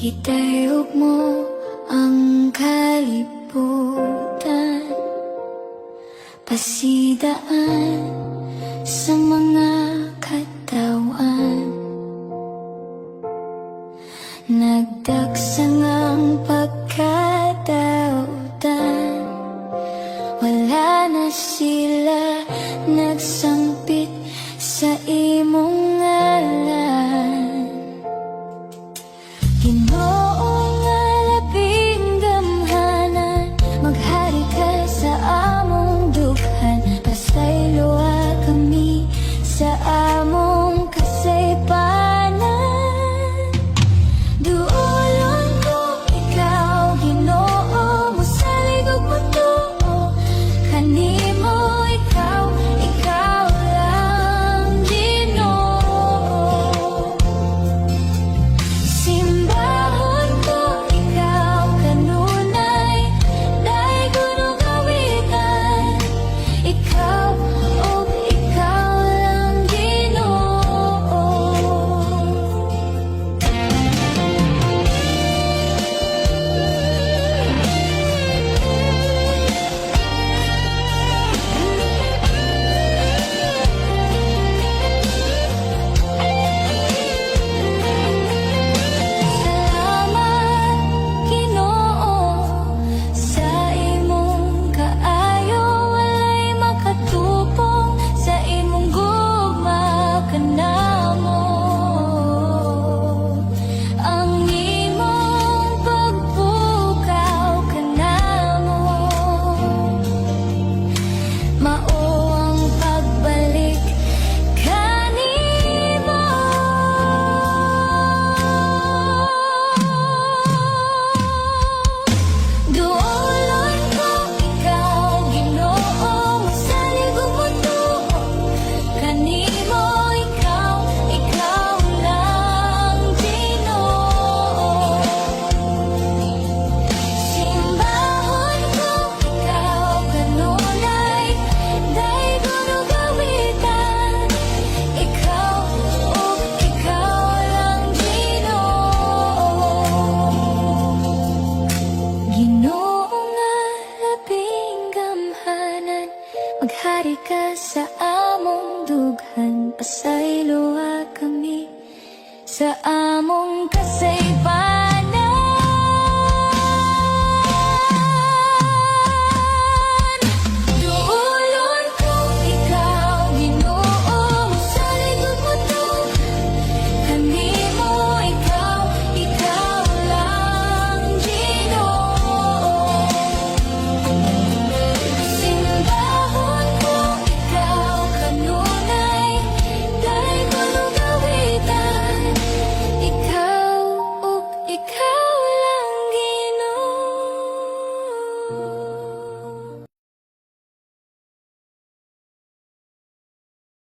Gitayog mo ang kalibutan, pasidaan sa mga katawan. Nagdagsang ang pagkadautan, wala na sila nagsampit sa imong ngalan. Ginoo nga labing gamhanan, maghari ka sa among dughan, pasayloa kami sa among kasaypanan. Duolon ko ikaw, Ginoo, mosalig og matuo kanimo, ikaw lang Ginoo. Simbahon ko ikaw kanunay, daygon ug awitan, ikaw lang Ginoo. Salamat, Ginoo, sa imong kaayo, walay makatupong sa imong gugma kanamo. Ang imong pagpukaw kanamo, mao ang pagbalik kanimo. Duolon ko ikaw, Ginoo, mosalig og matuo kanimo, ikaw lang Ginoo. Simbahon ko ikaw kanunay, daygon ug awitan, ikaw lang Ginoo. Ginoo nga labing gamhanan, maghari ka sa among